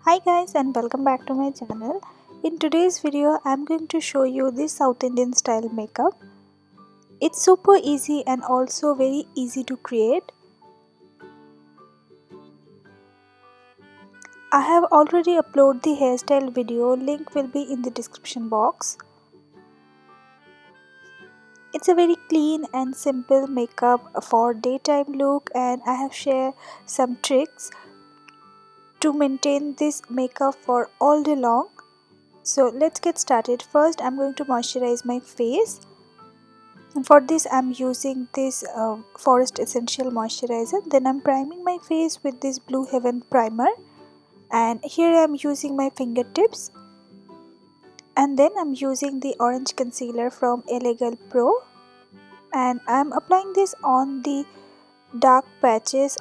Hi guys and welcome back to my channel. In today's video I'm going to show you this South Indian style makeup. It's super easy and also very easy to create. I have already uploaded the hairstyle video, link will be in the description box. It's a very clean and simple makeup for daytime look, and I have shared some tricks to maintain this makeup for all day long. So let's get started. First I'm going to moisturize my face. And for this I'm using this Forest Essential Moisturizer. Then I'm priming my face with this Blue Heaven primer, and here I'm using my fingertips, and then I'm using the orange concealer from l.a.girl Pro, and I'm applying this on the dark patches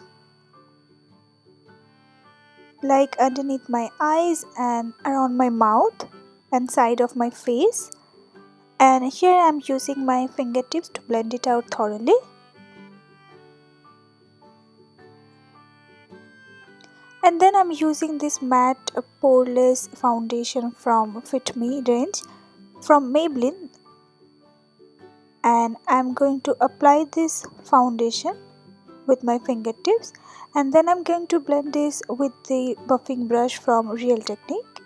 like underneath my eyes and around my mouth and side of my face. And here I'm using my fingertips to blend it out thoroughly. And then I'm using this matte poreless foundation from Fit Me range from Maybelline, and I'm going to apply this foundation with my fingertips, and then I'm going to blend this with the buffing brush from Real Technique.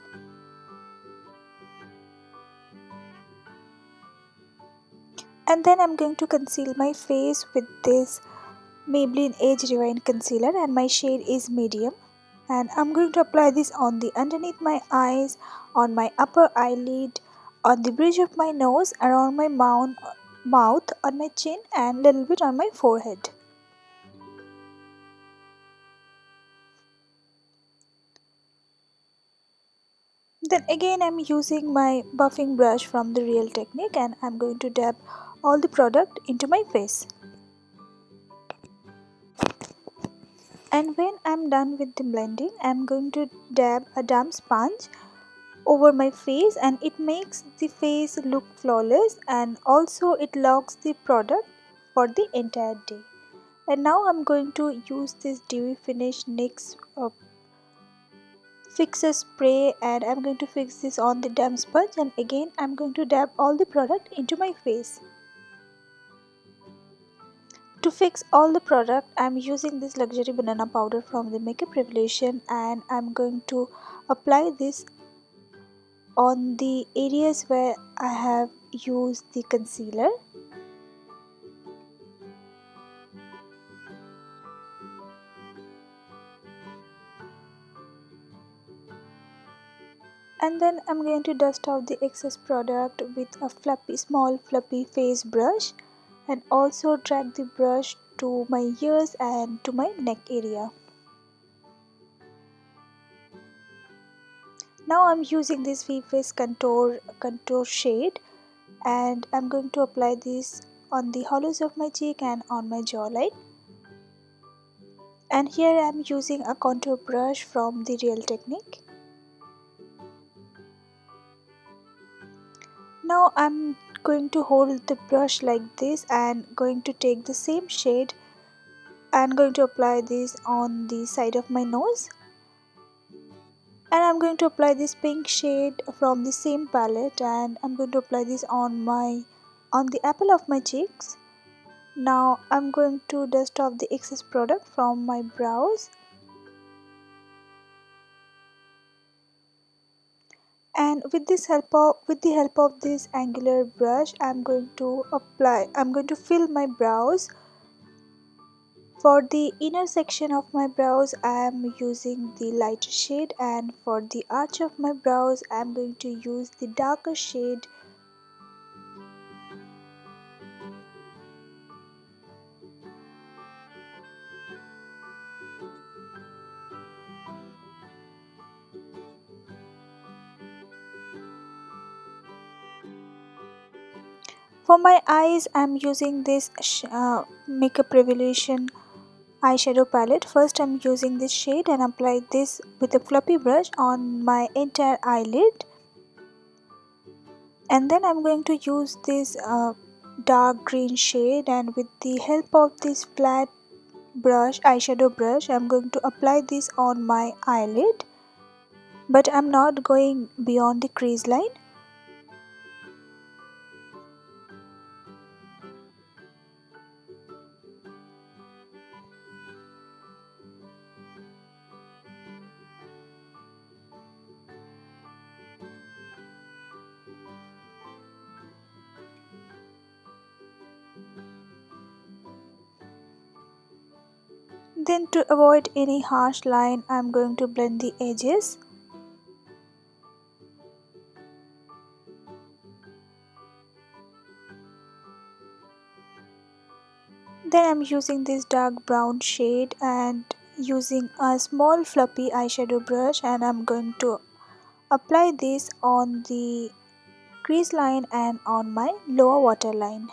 And then I'm going to conceal my face with this Maybelline Age Rewind concealer, and my shade is medium. And I'm going to apply this on the underneath my eyes, on my upper eyelid, on the bridge of my nose, around my mouth, on my chin, and little bit on my forehead. Then again I'm using my buffing brush from the Real Technique, and I'm going to dab all the product into my face. And when I'm done with the blending, I'm going to dab a damp sponge over my face, and it makes the face look flawless, and also it locks the product for the entire day. And now I'm going to use this dewy finish NYX fixer spray, and I'm going to fix this on the damp sponge, and again I'm going to dab all the product into my face. To fix all the product I'm using this luxury banana powder from the Makeup Revolution, and I'm going to apply this on the areas where I have used the concealer. And then I'm going to dust off the excess product with a small fluffy face brush, and also drag the brush to my ears and to my neck area. Now I'm using this V-Face contour shade, and I'm going to apply this on the hollows of my cheek and on my jawline. And here I'm using a contour brush from the Real Technique. Now I'm going to hold the brush like this and going to take the same shade and going to apply this on the side of my nose. And I'm going to apply this pink shade from the same palette, and I'm going to apply this on the apple of my cheeks. Now I'm going to dust off the excess product from my brows, and with the help of this angular brush I'm going to fill my brows. For the inner section of my brows I am using the lighter shade, and for the arch of my brows I am going to use the darker shade. For my eyes I am using this Makeup Revolution eyeshadow palette. First I'm using this shade and apply this with a fluffy brush on my entire eyelid, and then I'm going to use this dark green shade, and with the help of this flat eyeshadow brush I'm going to apply this on my eyelid. but I'm not going beyond the crease line. Then to avoid any harsh line, I'm going to blend the edges. Then I'm using this dark brown shade and using a small fluffy eyeshadow brush, and I'm going to apply this on the crease line and on my lower waterline.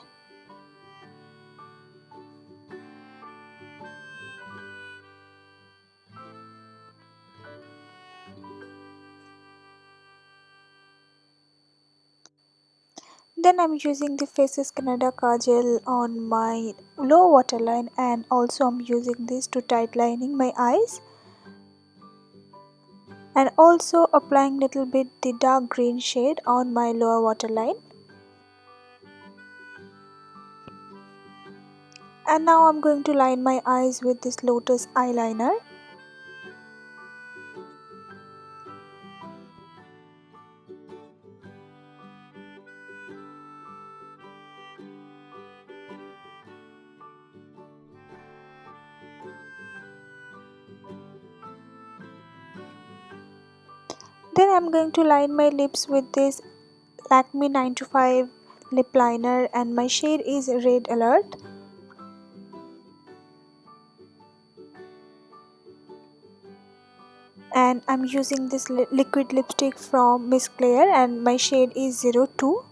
Then I'm using the Faces Canada Kajal on my lower waterline, and also I'm using this to tight lining my eyes, and also applying little bit the dark green shade on my lower waterline. And now I'm going to line my eyes with this Lotus eyeliner. Then I'm going to line my lips with this Lakme 9 to 5 lip liner, and my shade is Red Alert. And I'm using this liquid lipstick from Miss Claire, and my shade is 02.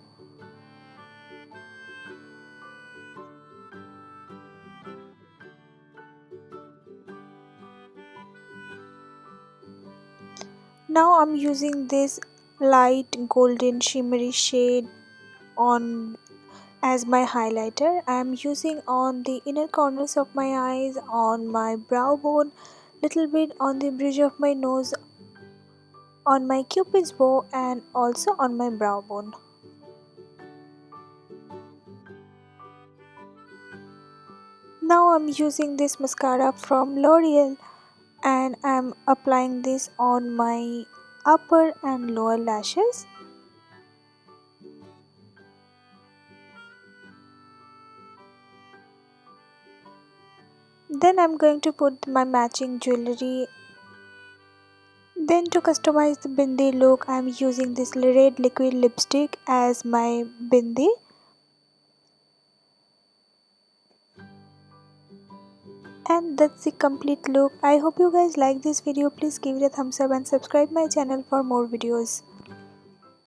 Now I'm using this light golden shimmery shade on as my highlighter. I'm using on the inner corners of my eyes, on my brow bone, little bit on the bridge of my nose, on my cupid's bow, and also on my brow bone. Now I'm using this mascara from L'Oreal, and I'm applying this on my upper and lower lashes. Then I'm going to put my matching jewelry. Then to customize the bindi look, I'm using this red liquid lipstick as my bindi. And that's the complete look. I hope you guys like this video. Please give it a thumbs up and subscribe my channel for more videos.